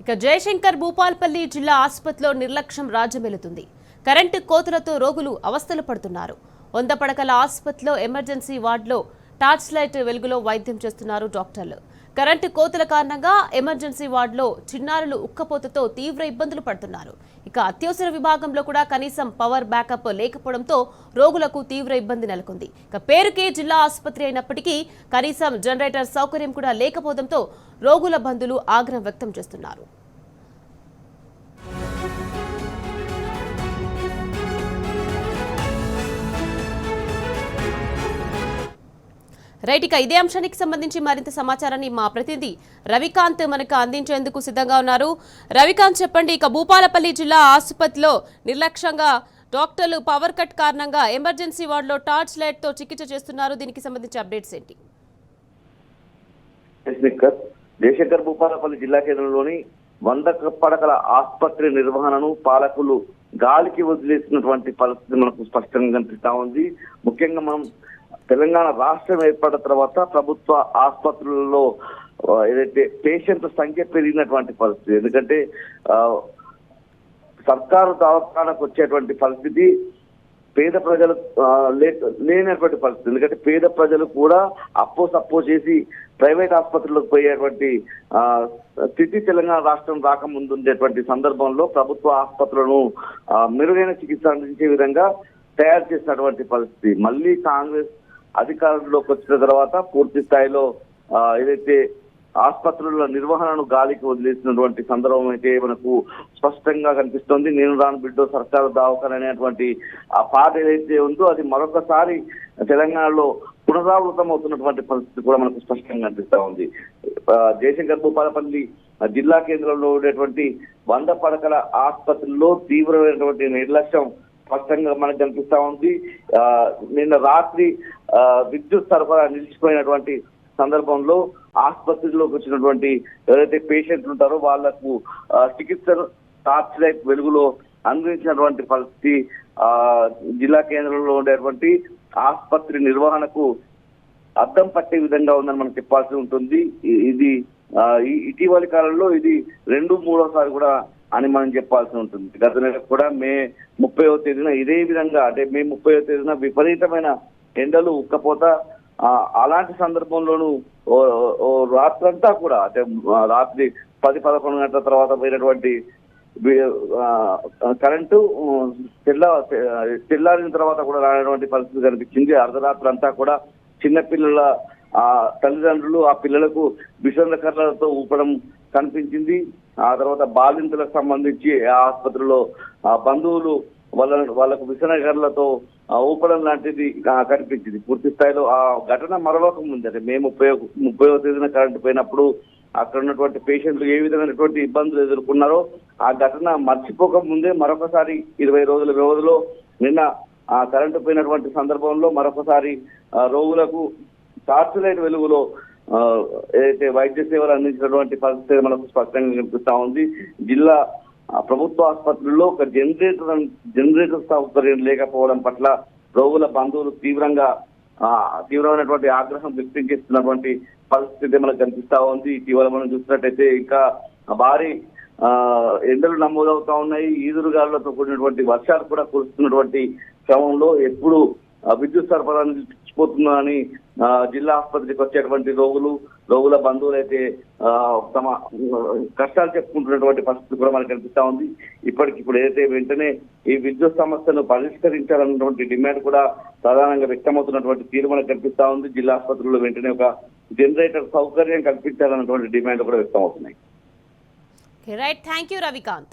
ఇక జయశంకర్ భూపాల్పల్లి జిల్లా ఆసుపత్రిలో నిర్లక్ష్యం రాజ్యమేలుతుంది. కరెంటు కోతలతో రోగులు అవస్థలు పడుతున్నారు. 100 పడకల ఆసుపత్రిలో ఎమర్జెన్సీ వార్డులో టార్చ్ లైట్ వెలుగులో వైద్యం చేస్తున్నారు డాక్టర్లు. కరెంటు కోతల కారణంగా ఎమర్జెన్సీ వార్డులో చిన్నారులు ఉక్కపోతతో తీవ్ర ఇబ్బందులు పడుతున్నారు. ఇక అత్యవసర విభాగంలో కూడా కనీసం పవర్ బ్యాకప్ లేకపోవడంతో రోగులకు తీవ్ర ఇబ్బంది నెలకొంది. ఇక పేరుకే జిల్లా ఆసుపత్రి అయినప్పటికీ కనీసం జనరేటర్ సౌకర్యం కూడా లేకపోవడంతో రోగుల బంధువులు ఆగ్రహం వ్యక్తం చేస్తున్నారు. రైట్, ఇక ఇదే అంశానికి సంబంధించి మరింత సమాచారాన్ని మా ప్రతినిధి రవికాంత్ మనకు అందించేందుకు సిద్ధంగా ఉన్నారు. రవికాంత్, చెప్పండి. ఇక భూపాలపల్లి జిల్లా ఆసుపత్రిలో నిర్లక్ష్యంగా డాక్టర్లు పవర్ కట్ కారణంగా ఎమర్జెన్సీ వార్డులో టార్చ్ లైట్ తో చికిత్స చేస్తున్నారు. దీనికి సంబంధించి అప్డేట్స్ ఏంటి? జయశంకర్ భూపాలపల్లి జిల్లా కేంద్రంలోని 100 పడకల ఆసుపత్రి నిర్వహణను పాలకులు గాలికి వదిలేసినటువంటి పరిస్థితి మనకు స్పష్టంగా కనిపిస్తా ఉంది. ముఖ్యంగా మనం తెలంగాణ రాష్ట్రం ఏర్పడిన తర్వాత ప్రభుత్వ ఆసుపత్రులలో ఏదైతే పేషెంట్ల సంఖ్య పెరిగినటువంటి పరిస్థితి, ఎందుకంటే సర్కారు దవాఖానకు వచ్చేటువంటి పరిస్థితి పేద ప్రజలు లేనటువంటి పరిస్థితి. ఎందుకంటే పేద ప్రజలు కూడా అప్పో చేసి ప్రైవేట్ ఆసుపత్రులకు పోయేటువంటి స్థితి తెలంగాణ రాష్ట్రం రాకముందు ఉండేటువంటి సందర్భంలో ప్రభుత్వ ఆసుపత్రులను మెరుగైన చికిత్స అందించే విధంగా తయారు చేసినటువంటి పరిస్థితి. మళ్ళీ కాంగ్రెస్ అధికారంలోకి వచ్చిన తర్వాత పూర్తి స్థాయిలో ఏదైతే ఆసుపత్రుల నిర్వహణను గాలికి వదిలేసినటువంటి సందర్భం అయితే మనకు స్పష్టంగా కనిపిస్తోంది. నేను రాను బిడ్డో సర్కారు దవాఖాన అనేటువంటి ఆ పాట ఏదైతే ఉందో అది మరొకసారి తెలంగాణలో పునరావృతం అవుతున్నటువంటి పరిస్థితి కూడా మనకు స్పష్టంగా కనిపిస్తా ఉంది. జయశంకర్ భూపాలపల్లి జిల్లా కేంద్రంలో ఉండేటువంటి 100 పడకల ఆసుపత్రుల్లో తీవ్రమైనటువంటి నిర్లక్ష్యం స్పష్టంగా మనకు కనిపిస్తా ఉంది. నిన్న రాత్రి విద్యుత్ సరఫరా నిలిచిపోయినటువంటి సందర్భంలో ఆసుపత్రిలోకి వచ్చినటువంటి ఎవరైతే పేషెంట్లు ఉంటారో వాళ్లకు చికిత్సను టార్చ్ లైట్ వెలుగులో అందించినటువంటి పరిస్థితి జిల్లా కేంద్రంలో ఉండేటువంటి ఆసుపత్రి నిర్వహణకు అద్దం పట్టే విధంగా ఉందని మనం చెప్పాల్సి ఉంటుంది. ఇది ఇటీవలి కాలంలో ఇది 2-3వసారి కూడా అని మనం చెప్పాల్సి ఉంటుంది. గత నెల కూడా మే 30వ తేదీన ఇదే విధంగా, అంటే మే 30వ తేదీన విపరీతమైన ఎండలు ఉక్కపోత, అలాంటి సందర్భంలోనూ రాత్రంతా కూడా, అంటే రాత్రి 10-11 గంటల తర్వాత పోయినటువంటి కరెంటు తెల్లారిన తర్వాత కూడా రానటువంటి పరిస్థితి కనిపించింది. అర్ధరాత్రి అంతా కూడా చిన్నపిల్లల తల్లిదండ్రులు ఆ పిల్లలకు విషంద కర్రలతో ఊపడం కనిపించింది. ఆ తర్వాత బాలింతలకు సంబంధించి ఆ ఆసుపత్రిలో బంధువులు వాళ్ళకు విషనగర్లతో ఊపడం లాంటిది కనిపించింది. పూర్తి స్థాయిలో ఆ ఘటన మరొక ముందు, అంటే మే 30వ తేదీన కరెంటు పోయినప్పుడు అక్కడ ఉన్నటువంటి పేషెంట్లు ఏ విధమైనటువంటి ఇబ్బందులు ఎదుర్కొన్నారో ఆ ఘటన మర్చిపోక ముందే మరొకసారి 20 రోజుల వ్యవధిలో నిన్న ఆ కరెంటు పోయినటువంటి సందర్భంలో మరొకసారి రోగులకు టార్చ్ లైట్ వెలుగులో ఏదైతే వైద్య సేవలు అందించినటువంటి పరిస్థితి మనకు స్పష్టంగా కనిపిస్తా ఉంది. జిల్లా ప్రభుత్వ ఆసుపత్రుల్లో ఒక జనరేటర్ సౌకర్యం లేకపోవడం పట్ల రోగుల బంధువులు తీవ్రమైనటువంటి ఆగ్రహం వ్యక్తం చేస్తున్నటువంటి పరిస్థితి మనకు కనిపిస్తా ఉంది. ఇటీవల మనం చూసినట్టయితే ఇంకా భారీ ఎండలు నమోదవుతా ఉన్నాయి. ఈదురుగాలులతో కూడినటువంటి వర్షాలు కూడా కురుస్తున్నటువంటి క్రమంలో ఎప్పుడు విద్యుత్ సరఫరా నిలిచిపోతుందని జిల్లా ఆసుపత్రికి వచ్చేటువంటి రోగుల బంధువులు అయితే తమ కష్టాలు చెప్పుకుంటున్నటువంటి పరిస్థితి కూడా మనకు కనిపిస్తా ఉంది. ఇప్పటికిప్పుడు ఏదైతే వెంటనే ఈ విద్యుత్ సమస్యను పరిష్కరించాలన్నటువంటి డిమాండ్ కూడా ప్రధానంగా వ్యక్తమవుతున్నటువంటి తీరు మనకు కనిపిస్తా ఉంది. జిల్లా ఆసుపత్రుల్లో వెంటనే ఒక జనరేటర్ సౌకర్యం కల్పించాలన్నటువంటి డిమాండ్ కూడా వ్యక్తమవుతున్నాయి. Right, thank you Ravikanth.